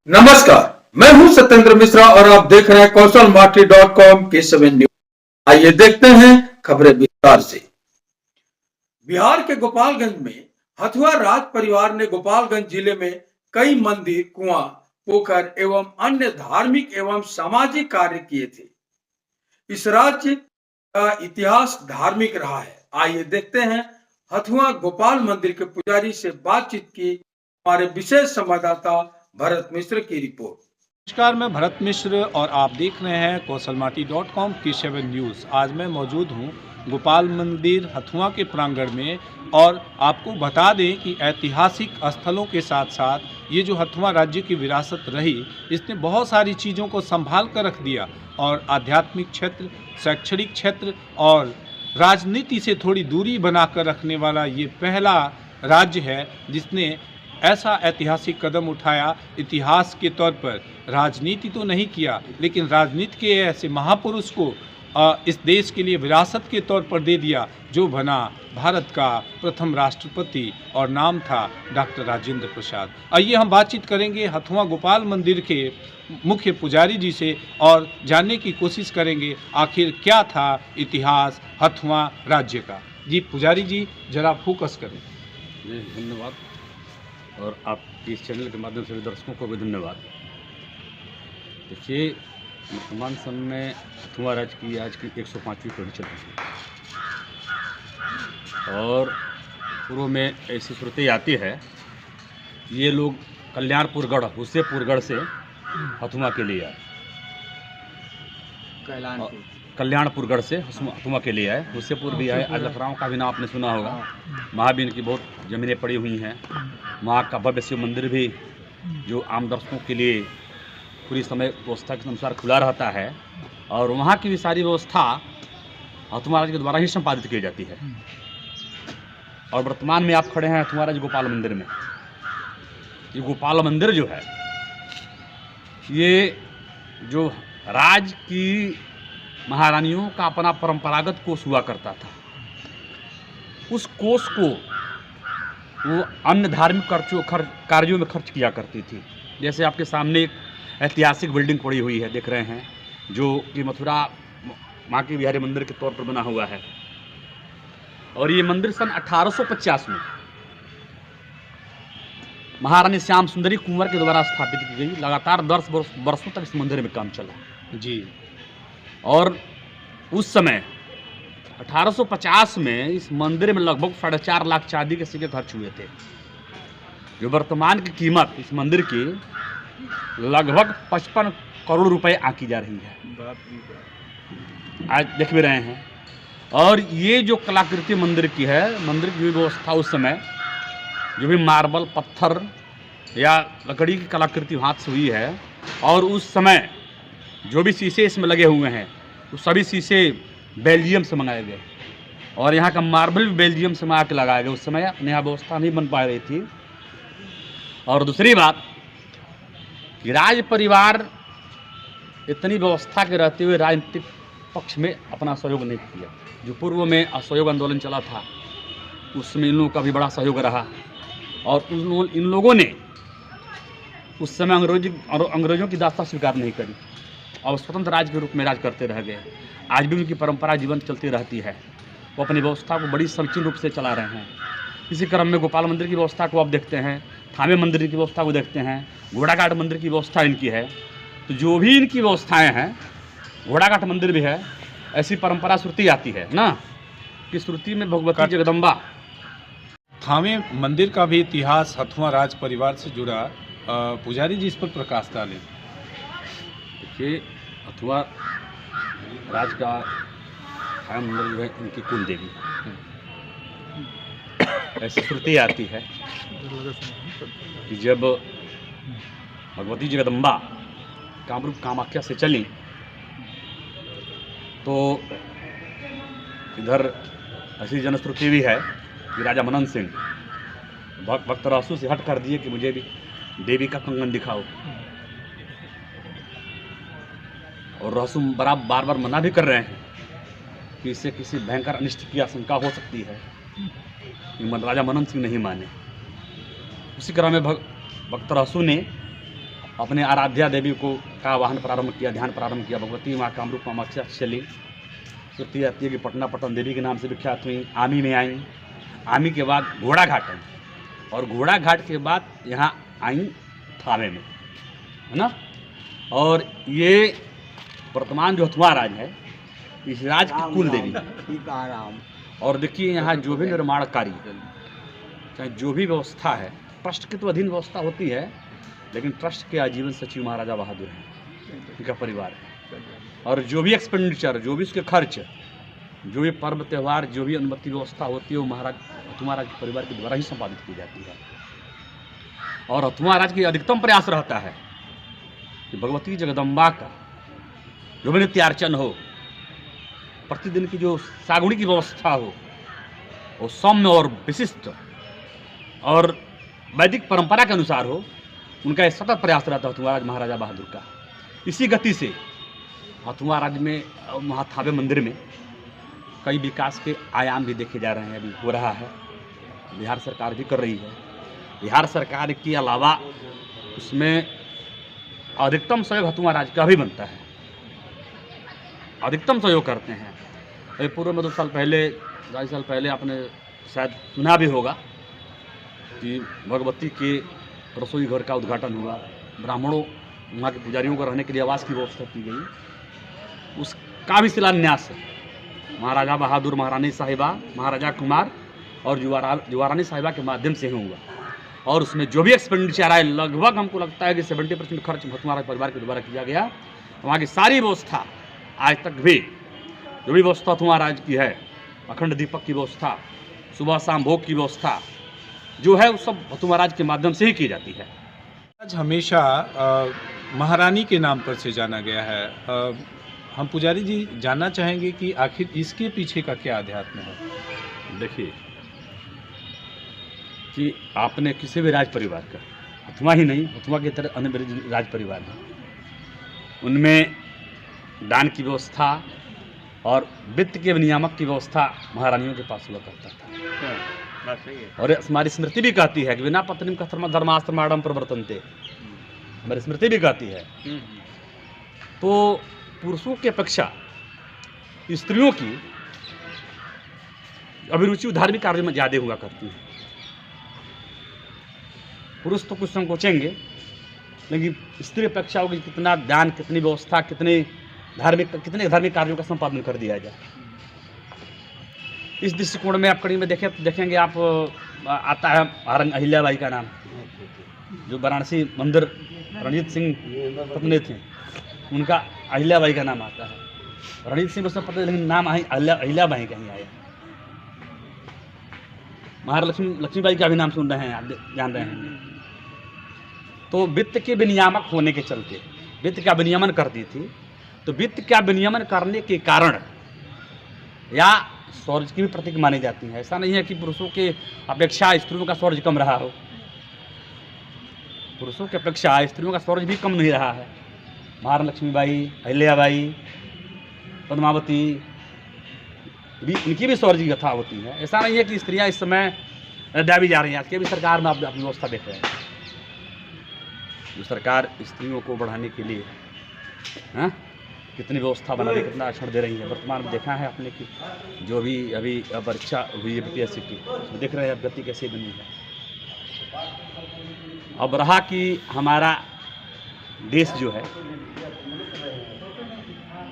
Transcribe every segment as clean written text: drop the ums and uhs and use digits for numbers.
नमस्कार, मैं हूं सत्येंद्र मिश्रा और आप देख रहे हैं कौशलमाटी.com के 7 न्यूज। आइए देखते हैं खबरें विस्तार से। बिहार के गोपालगंज में हथुआ राज परिवार ने गोपालगंज जिले में कई मंदिर, कुआं, पोखर एवं अन्य धार्मिक एवं सामाजिक कार्य किए थे। इस राज्य का इतिहास धार्मिक रहा है। आइए देखते हैं हथुआ गोपाल मंदिर के पुजारी से बातचीत की हमारे विशेष संवाददाता भरत मिश्र की रिपोर्ट। नमस्कार, मैं भरत मिश्र और आप देख रहे हैं कौशलमाटी.com की 7 न्यूज़। आज मैं मौजूद हूं गोपाल मंदिर हथुआ के प्रांगण में और आपको बता दें कि ऐतिहासिक स्थलों के साथ साथ ये जो हथुआ राज्य की विरासत रही, इसने बहुत सारी चीज़ों को संभाल कर रख दिया और आध्यात्मिक क्षेत्र, शैक्षणिक क्षेत्र और राजनीति से थोड़ी दूरी बनाकर रखने वाला ये पहला राज्य है जिसने ऐसा ऐतिहासिक कदम उठाया। इतिहास के तौर पर राजनीति तो नहीं किया, लेकिन राजनीति के ऐसे महापुरुष को इस देश के लिए विरासत के तौर पर दे दिया जो बना भारत का प्रथम राष्ट्रपति और नाम था डॉक्टर राजेंद्र प्रसाद। आइए हम बातचीत करेंगे हथुआ गोपाल मंदिर के मुख्य पुजारी जी से और जानने की कोशिश करेंगे आखिर क्या था इतिहास हथुआ राज्य का। जी पुजारी जी, जरा फोकस करें। जी धन्यवाद, और आपके इस चैनल के माध्यम से दर्शकों को भी धन्यवाद। देखिए, वर्तमान समय में हथुआ राज्य की आज की 105वीं पीढ़ी चल रही है और पूर्व में ऐसी सूरतें आती है, ये लोग कल्याणपुरगढ़, हुसेपुरगढ़ से हथुआ के लिए आए। कल्याणपुरगढ़ से हथुआ के लिए आए, हुसेपुर भी आए। आज लखराव का भी नाम आपने सुना होगा। वहाँ भी इनकी बहुत ज़मीनें पड़ी हुई हैं। वहाँ का भव्य शिव मंदिर भी जो आम दर्शकों के लिए पूरी समय व्यवस्था के अनुसार खुला रहता है, और वहाँ की भी सारी व्यवस्था हथुआ राज्य के द्वारा ही संपादित की जाती है। और वर्तमान में आप खड़े हैं हथुआ राज्य गोपाल मंदिर में। ये गोपाल मंदिर जो है, ये जो राज की महारानियों का अपना परंपरागत कोष हुआ करता था, उस कोष को वो अन्य धार्मिक कार्यों में खर्च किया करती थी। जैसे आपके सामने एक ऐतिहासिक बिल्डिंग पड़ी हुई है, देख रहे हैं, जो कि मथुरा माँ के बिहारी मंदिर के तौर पर बना हुआ है। और ये मंदिर सन 1850 में महारानी श्याम सुंदरी कुंवर के द्वारा स्थापित की गई। लगातार 10 वर्षों तक इस मंदिर में काम चला जी। और उस समय 1850 में इस मंदिर में लगभग 4.5 लाख चांदी के सिक्के खर्च हुए थे, जो वर्तमान की कीमत इस मंदिर की लगभग 55 करोड़ रुपए आंकी जा रही है। आज देख भी रहे हैं। और ये जो कलाकृति मंदिर की है, मंदिर की व्यवस्था उस समय जो भी मार्बल, पत्थर या लकड़ी की कलाकृति हाथ से हुई है, और उस समय जो भी शीशे इसमें लगे हुए हैं वो सभी शीशे बेल्जियम से मंगाए गए, और यहाँ का मार्बल भी बेल्जियम से मंगा के लगाया गया। उस समय यहाँ व्यवस्था नहीं बन पा रही थी। और दूसरी बात कि राज परिवार इतनी व्यवस्था के रहते हुए राजनीतिक पक्ष में अपना सहयोग नहीं किया। जो पूर्व में असहयोग आंदोलन चला था, उसमें इन लोगों का भी बड़ा सहयोग रहा, और इन लोगों ने उस समय अंग्रेजों की दास्ता स्वीकार नहीं करी और स्वतंत्र राज्य के रूप में राज करते रह गए। आज भी उनकी परंपरा जीवन चलती रहती है। वो अपनी व्यवस्था को बड़ी समीचीन रूप से चला रहे हैं। इसी क्रम में गोपाल मंदिर की व्यवस्था को आप देखते हैं, थामे मंदिर की व्यवस्था को देखते हैं, घोड़ाघाट मंदिर की व्यवस्था इनकी है। तो जो भी इनकी व्यवस्थाएं हैं, घोड़ाघाट मंदिर भी है। ऐसी परंपरा श्रुति आती है ना, कि श्रुति में भगवती जगदम्बा। थामे मंदिर का भी इतिहास हथुआ राज परिवार से जुड़ा। पुजारी जी, इस पर प्रकाश डालें। देखिए, हथुआ राज का थामे मंदिर जो है इनकी कुल देवी। ऐसी श्रुति आती है कि जब भगवती जगदम्बा कामरूप कामाख्या से चली, तो इधर ऐसी जनश्रुति भी है कि राजा मनन सिंह भक्त रहसू से हट कर दिए कि मुझे भी देवी का कंगन दिखाओ, और रहसू बार बार मना भी कर रहे हैं कि इससे किसी भयंकर अनिष्ट की आशंका हो सकती है, कि राजा मनन सिंह नहीं माने। उसी क्रम में भक्त रहसू ने अपने आराध्या देवी को का वाहन प्रारंभ किया, ध्यान प्रारंभ किया। भगवती माँ कामरूप कामाख्या चली। सुनती जाती है कि पटना पटन देवी के नाम से विख्यात हुई। आमी में आई, आमी के बाद घोड़ा घाट आई, और घोड़ा घाट के बाद यहाँ आई थावे में, है ना। और ये वर्तमान जो हथुआ राज है, इस राज की कुल देवी है। और देखिए यहाँ जो भी निर्माण कार्य, चाहे जो भी व्यवस्था है, ट्रस्ट के तो अधीन व्यवस्था होती है, लेकिन ट्रस्ट के आजीवन सचिव महाराजा बहादुर हैं, इनका परिवार है। और जो भी एक्सपेंडिचर, जो भी उसके खर्च, जो भी पर्व त्यौहार, जो भी अनुमति व्यवस्था होती है, वो हथुआ महाराज के परिवार के द्वारा ही संपादित की जाती है। और हथुआ महाराज की अधिकतम प्रयास रहता है कि भगवती जगदम्बा का जो भी नित्यार्चन हो, प्रतिदिन की जो सागुणी की व्यवस्था हो, वो सौम्य और विशिष्ट और वैदिक परंपरा के अनुसार हो, उनका एक सतत प्रयास रहता है हथुआ महाराजा बहादुर का। इसी गति से हथुआ राज्य में, महाथावे मंदिर में कई विकास के आयाम भी देखे जा रहे हैं, अभी हो रहा है। बिहार सरकार भी कर रही है। बिहार सरकार के अलावा उसमें अधिकतम सहयोग हथुआ राज्य का भी बनता है, अधिकतम सहयोग करते हैं। अभी पूर्व में 2 साल पहले, 2.5 साल पहले आपने शायद सुना भी होगा कि भगवती के रसोई घर का उद्घाटन हुआ। ब्राह्मणों, वहाँ के पुजारियों को रहने के लिए आवास की व्यवस्था की गई। उसका भी शिलान्यास महाराजा बहादुर, महारानी साहिबा, महाराजा कुमार और युवारानी साहिबा के माध्यम से ही हुआ। और उसमें जो भी एक्सपेंडिचर आए, लगभग हमको लगता है कि 70% खर्च हथुआ परिवार के द्वारा किया गया। वहाँ की सारी व्यवस्था आज तक भी, जो भी व्यवस्था हथुआ राज की है, अखंड दीपक की व्यवस्था, सुबह शाम भोग की व्यवस्था जो है, वो सब हथुआ महाराज के माध्यम से ही की जाती है। आज हमेशा महारानी के नाम पर से जाना गया है। हम पुजारी जी जानना चाहेंगे कि आखिर इसके पीछे का क्या अध्यात्म है। देखिए कि आपने किसी भी राज परिवार का, हथुआ ही नहीं, हथुआ की तरह अन्य भी राज परिवार हैं, उनमें दान की व्यवस्था और वित्त के नियामक की व्यवस्था महारानियों के पास हुआ करता था। और हमारी स्मृति भी कहती है कि बिना पत्नी का धर्मास्त्रमाणम प्रवर्तन्ते, हमारी स्मृति भी कहती है। तो पुरुषों की अपेक्षा स्त्रियों की अभिरुचि धार्मिक कार्य में ज़्यादा हुआ करती है। पुरुष तो कुछ संकोचेंगे, लेकिन स्त्री अपेक्षा होगी कितना दान, कितनी व्यवस्था, कितने धार्मिक कार्यों का संपादन कर दिया जाए। इस दृष्टिकोण में आप कड़ी में देखेंगे आप, आता है महारानी अहिल्याबाई का नाम, जो वाराणसी मंदिर रणजीत सिंह पत्नी थे, उनका अहिल्याबाई का नाम आता है। रणजीत सिंह उसमें पता, लेकिन नाम अहिल्याबाई का ही आया। महारानी लक्ष्मीबाई का भी नाम सुन रहे हैं, आप जान रहे हैं। तो वित्त के विनियामक होने के चलते वित्त का विनियमन करती थी। तो वित्त का विनियमन करने के कारण या शौर्य की भी प्रतीक मानी जाती है। ऐसा नहीं है कि पुरुषों के अपेक्षा स्त्रियों का शौर्य कम रहा हो, पुरुषों की अपेक्षा स्त्रियों का शौर्य भी कम नहीं रहा है। महारानी लक्ष्मीबाई, अहिल्याबाई, पद्मावती भी, इनकी भी शौर्य की कथा होती है। ऐसा नहीं है कि स्त्रियां इस समय दाबी जा रही हैं। आज के भी सरकार में आप अपनी व्यवस्था देख रहे हैं, जो सरकार स्त्रियों को बढ़ाने के लिए कितनी व्यवस्था बना रही, कितना आरक्षण दे रही है। वर्तमान में देखा है आपने कि जो भी अभी परीक्षा हुई है बीपीएससी की, उसमें देख रहे हैं अब गति कैसे बनी है। अब रहा कि हमारा देश जो है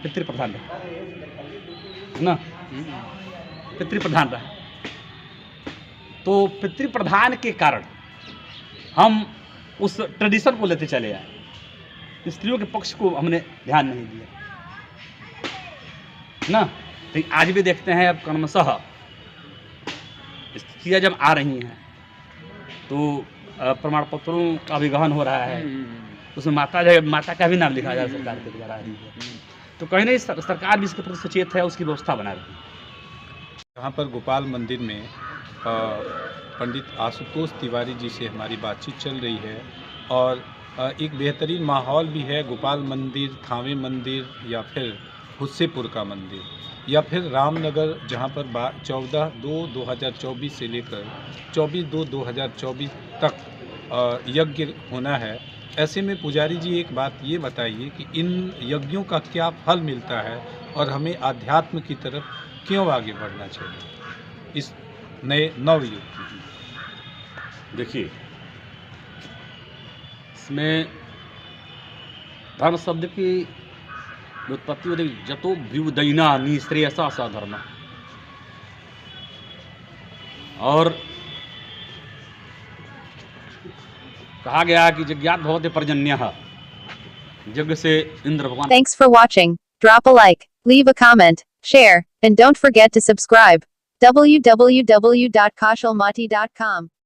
पितृप्रधान रहा है ना, पितृप्रधान रहा। तो पितृप्रधान के कारण हम उस ट्रेडिशन को लेते चले आए, स्त्रियों के पक्ष को हमने ध्यान नहीं दिया ना। तो आज भी देखते हैं अब क्रमशः स्त्रियां जब आ रही हैं तो प्रमाण पत्रों का भी गहन हो रहा है, उसमें माता का भी नाम लिखा जा सरकार के द्वारा आ रही है। तो कहीं नहीं सरकार भी इसके प्रति सचेत है, उसकी व्यवस्था बना रही है। यहाँ पर गोपाल मंदिर में पंडित आशुतोष तिवारी जी से हमारी बातचीत चल रही है और एक बेहतरीन माहौल भी है। गोपाल मंदिर, थावे मंदिर या फिर हुस्सेपुर का मंदिर या फिर रामनगर, जहाँ पर 14/2/2024 से लेकर 24/2/2024 तक यज्ञ होना है ऐसे में पुजारी जी एक बात ये बताइए कि इन यज्ञों का क्या फल मिलता है और हमें आध्यात्म की तरफ क्यों आगे बढ़ना चाहिए इस नए नवयुग में? देखिए, इसमें धर्म शब्द की व्युत्पत्ति होती है जतो व्युदयिना निःश्रेयसा स धर्म। और कहा गया है कि जज्ञात भवते पर्जन्यः, यज्ञ से इंद्र भगवान। Thanks for watching. Drop a like, leave a comment, share, and don't forget to subscribe. www.kausalmati.com